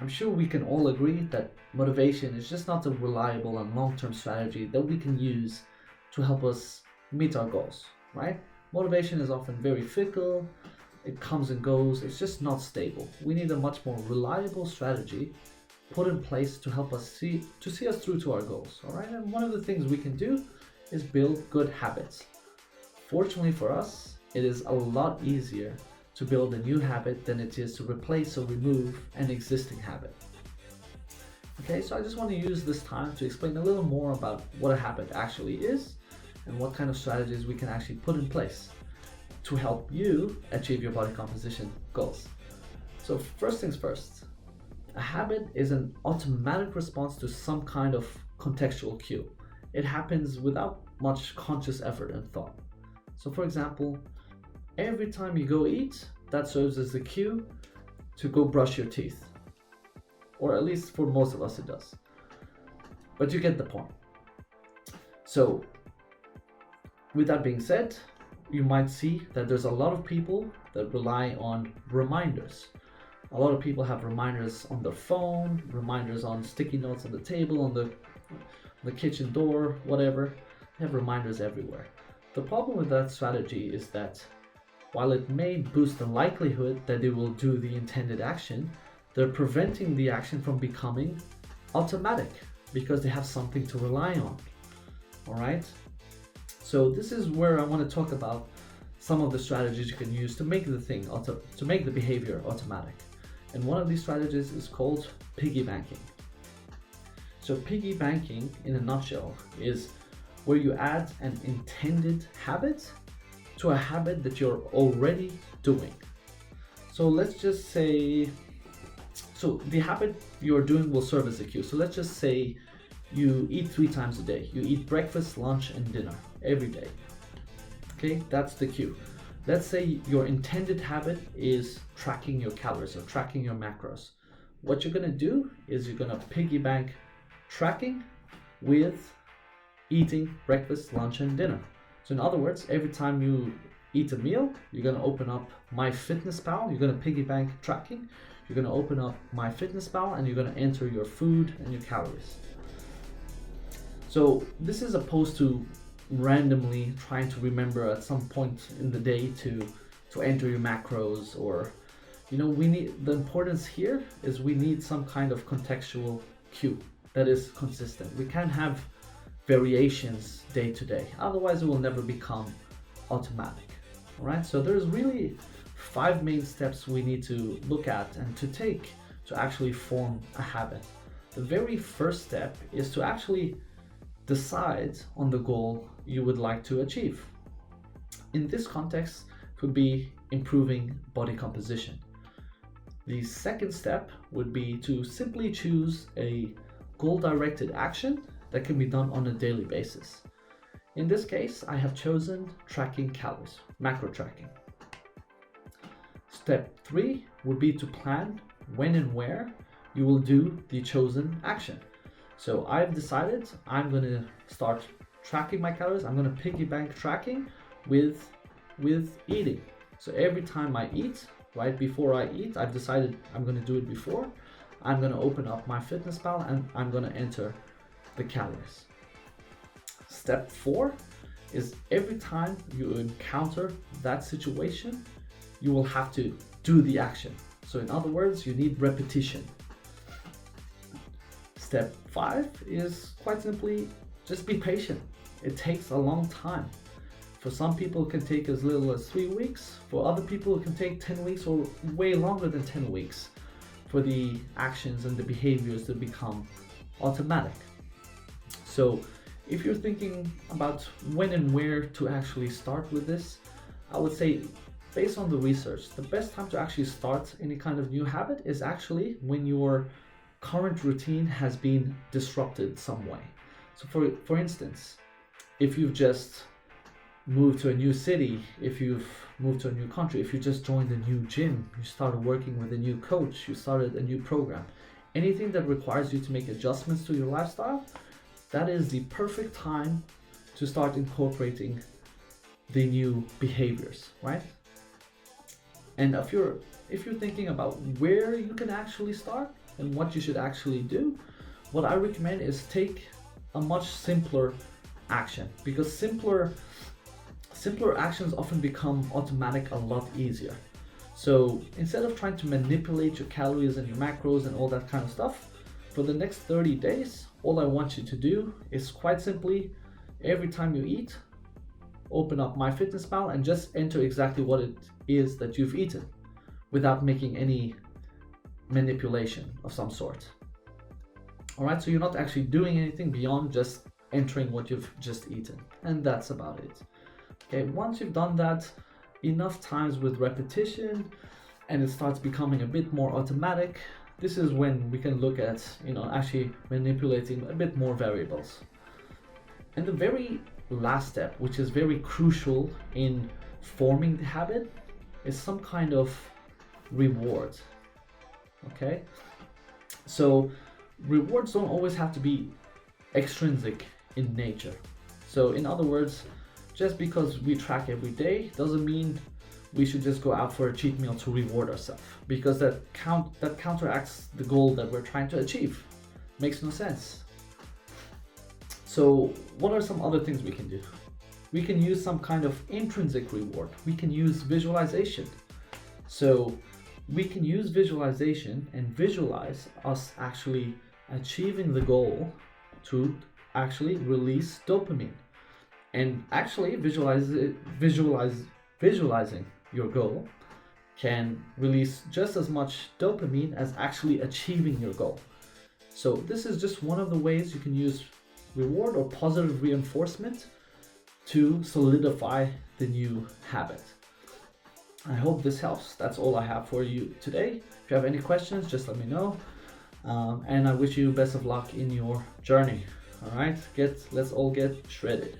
I'm sure we can all agree that motivation is just not a reliable and long-term strategy that we can use to help us meet our goals, right? Motivation is often very fickle, it comes and goes, it's just not stable. We need a much more reliable strategy put in place to help us see us through to our goals, all right? And one of the things we can do is build good habits. Fortunately for us, it is a lot easier to build a new habit than it is to replace or remove an existing habit. Okay, so I just want to use this time to explain a little more about what a habit actually is and what kind of strategies we can actually put in place to help you achieve your body composition goals. So first things first, a habit is an automatic response to some kind of contextual cue. It happens without much conscious effort and thought. So for example, every time you go eat, that serves as the cue to go brush your teeth. Or at least for most of us it does. But you get the point. So with that being said, you might see that there's a lot of people that rely on reminders. A lot of people have reminders on their phone, reminders on sticky notes on the table, on the kitchen door, whatever. They have reminders everywhere. The problem with that strategy is that while it may boost the likelihood that they will do the intended action, they're preventing the action from becoming automatic because they have something to rely on. All right? So this is where I want to talk about some of the strategies you can use to make the behavior automatic. And one of these strategies is called piggybanking. So piggybanking, in a nutshell, is where you add an intended habit to a habit that you're already doing. So let's just say, so the habit you're doing will serve as a cue. So let's just say you eat 3 times a day. You eat breakfast, lunch, and dinner every day. Okay, that's the cue. Let's say your intended habit is tracking your calories or tracking your macros. What you're gonna do is you're gonna piggybank tracking with eating breakfast, lunch, and dinner. So in other words, every time you eat a meal, you're gonna open up MyFitnessPal, you're gonna piggybank tracking, you're gonna open up MyFitnessPal, and you're gonna enter your food and your calories. So this is opposed to randomly trying to remember at some point in the day to enter your macros, or the importance here is we need some kind of contextual cue that is consistent. We can't have variations day to day, otherwise it will never become automatic. All right, so there's really 5 main steps we need to look at and to take to actually form a habit. The very first step is to actually decide on the goal you would like to achieve. In this context, could be improving body composition. The second step would be to simply choose a goal-directed action that can be done on a daily basis. In this case, I have chosen tracking calories, macro tracking. Step 3 would be to plan when and where you will do the chosen action. So I've decided I'm going to start tracking my calories. I'm going to piggybank tracking with eating. So every time I eat, right before I eat, I've decided I'm going to do it before. I'm going to open up MyFitnessPal and I'm going to enter the calories. Step 4 is every time you encounter that situation, you will have to do the action. So in other words, you need repetition. Step 5 is quite simply just be patient. It takes a long time. For some people it can take as little as 3 weeks. For other people it can take 10 weeks or way longer than 10 weeks for the actions and the behaviors to become automatic. So if you're thinking about when and where to actually start with this, I would say based on the research, the best time to actually start any kind of new habit is actually when your current routine has been disrupted some way. So for instance, if you've just moved to a new city, if you've moved to a new country, if you just joined a new gym, you started working with a new coach, you started a new program, anything that requires you to make adjustments to your lifestyle, that is the perfect time to start incorporating the new behaviors, right? And if you're thinking about where you can actually start, and what you should actually do, what I recommend is take a much simpler action, because simpler actions often become automatic a lot easier. So instead of trying to manipulate your calories and your macros and all that kind of stuff, for the next 30 days, all I want you to do is quite simply, every time you eat, open up MyFitnessPal and just enter exactly what it is that you've eaten without making any manipulation of some sort. All right, so you're not actually doing anything beyond just entering what you've just eaten, and that's about it. Okay, once you've done that enough times with repetition and it starts becoming a bit more automatic, this is when we can look at, actually manipulating a bit more variables. And the very last step, which is very crucial in forming the habit, is some kind of reward. Okay, so rewards don't always have to be extrinsic in nature. So in other words, just because we track every day doesn't mean we should just go out for a cheat meal to reward ourselves, because that counteracts the goal that we're trying to achieve. Makes no sense. So what are some other things we can do? We can use some kind of intrinsic reward. We can use visualization. So we can use visualization and visualize us actually achieving the goal to actually release dopamine. And actually visualizing your goal can release just as much dopamine as actually achieving your goal. So this is just one of the ways you can use reward or positive reinforcement to solidify the new habit. I hope this helps. That's all I have for you today. If you have any questions, just let me know. And I wish you best of luck in your journey. All right, let's all get shredded.